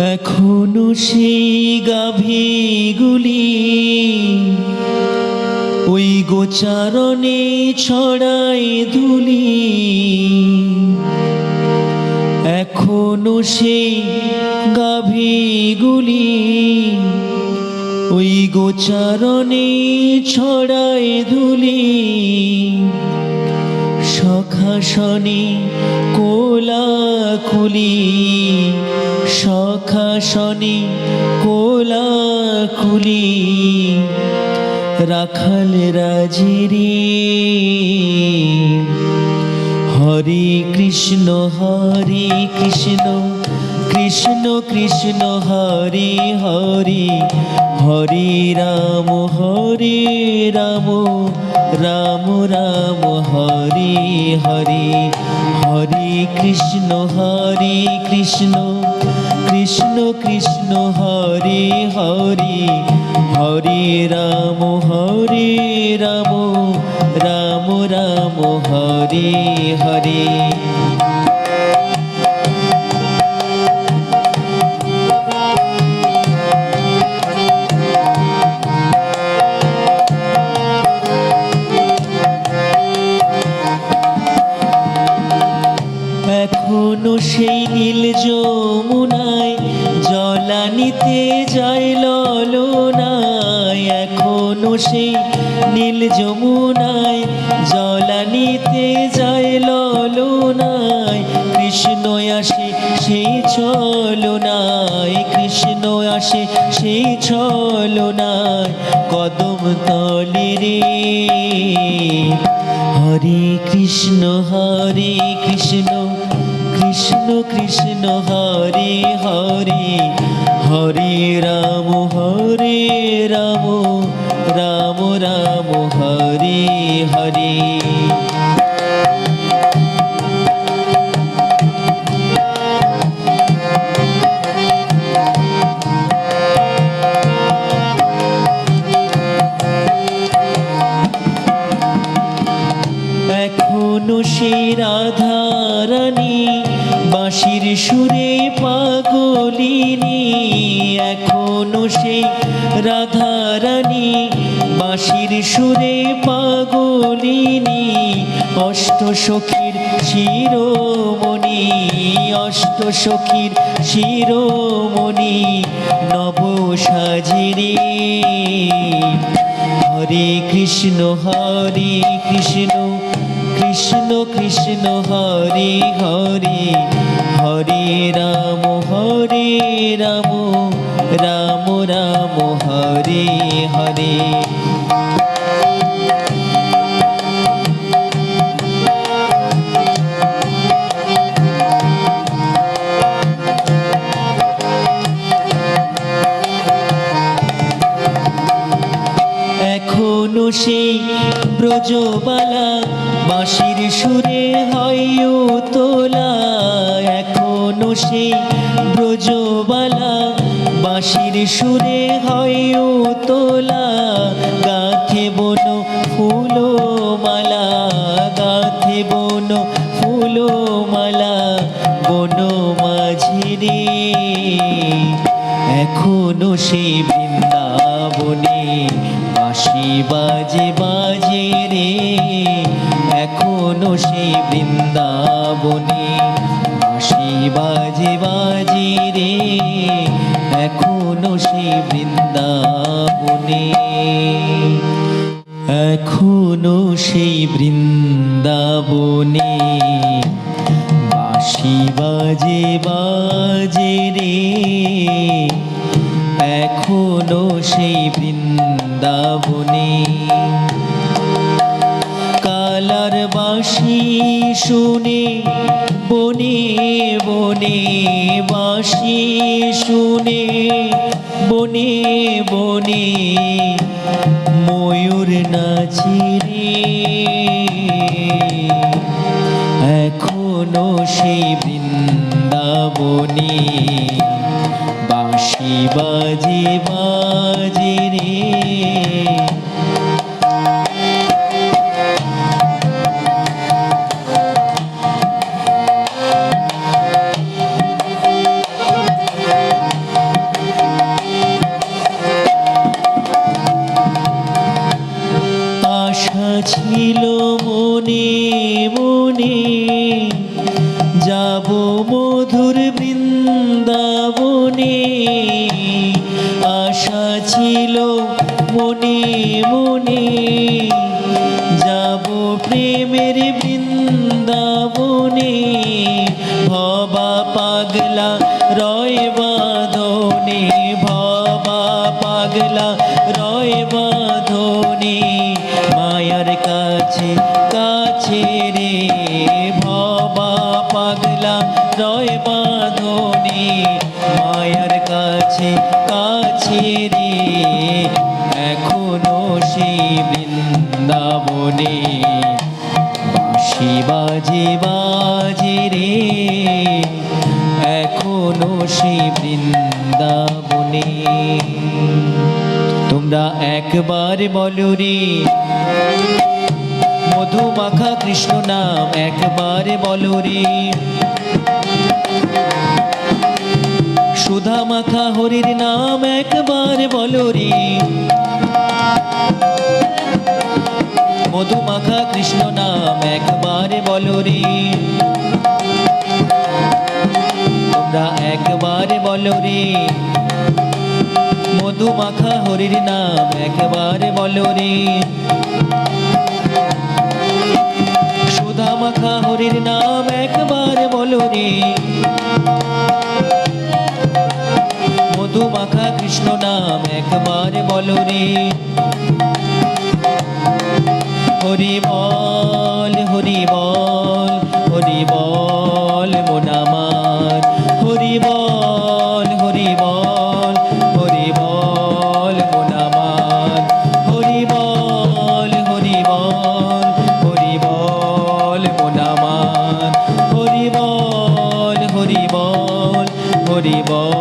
এখনো সেই গাভীগুলি ওই গোচারণে ছড়ায় ধুলি। এখনো সেই গাভীগুলি ওই গোচারণে ছড়ায় ধুলি। সখাসনে কোলাকুলি, সখাসনে কোলাকুলি, রাখাল রাজিরে। হরে কৃষ্ণ কৃষ্ণ কৃষ্ণ হরে হরে, হরে রাম রাম রাম হরে হরে। হরে কৃষ্ণ কৃষ্ণ কৃষ্ণ হরে হরে, হরে রাম রাম রাম হরে হরে। এখনো সেই নীল যমুনায় জলানিতে যায় ললনায়। এখনো সেই নীল যমুনায় জলানিতে যায় ললনায়। কৃষ্ণ আসে সেই ছলনায়, কৃষ্ণ আসে সেই ছলনায়, কদম তলে রে। হরে কৃষ্ণ কৃষ্ণ কৃষ্ণ হরে হরে, হরে রাম রাম রাম হরে হরে। এখনো সেই রাধারানী বাঁশির সুরে পাগলিনী। এখনো সেই রাধারানী বাঁশির সুরে পাগলিনী। অষ্ট সখীর শিরোমণি, অষ্ট সখীর শিরোমণি, নব সাজিরে। হরে কৃষ্ণ কৃষ্ণ কৃষ্ণ হরে হরে, হরে রাম রাম রাম হরে হরে। এখনো সেই ব্রজবালা বাঁশির সুরে হয় তোলা। এখনো সেই ব্রজবালা বাঁশির সুরে হয় তোলা। গাথে বন ফুলমালা, গাথে বন ফুলমালা, বন মাঝিরে। এখনো সেই বৃন্দাবনে বাঁশি বাজে বাজে রে। এখনো সেই বৃন্দাবনে বাঁশি বাজে বাজে রে। এখনো সেই বৃন্দাবনে, এখনো সেই বৃন্দাবনে বাঁশি বাজে বাজে রে। এখনো সেই বৃন্দাবনে কালার বাঁশি শুনে বনে বনে, বাঁশি শুনে বনে বনে, ময়ূর নাচিরে। এখনো সেই বৃন্দাবনে বাঁশি বাজে বাজে রে। কাছে কাছে রে এখনো সেই বৃন্দাবনে বাঁশি বাজে বাজে রে এখনো সেই বৃন্দাবনে। তোমরা একবার বলো রে মধু মাখা কৃষ্ণ নাম একবার বলো রে, সুধা মাখা হরির নাম একবার বলো রে, মধু মাখা কৃষ্ণ নাম একবার বলো রে। তোমরা একবার বলো রে মধু মাখা হরির নাম একবার বলো রে, সুধা মাখা হরির নাম একবার বলো রে, মধু মাখা কৃষ্ণ নাম একবার বলো রে। হরি বল হরি বল হরি বল মন আমার, হরি বল হরি বল হরি বল মন আমার, হরি বল হরি বল হরি বল মন আমার, হরি বল হরি বল হরি বল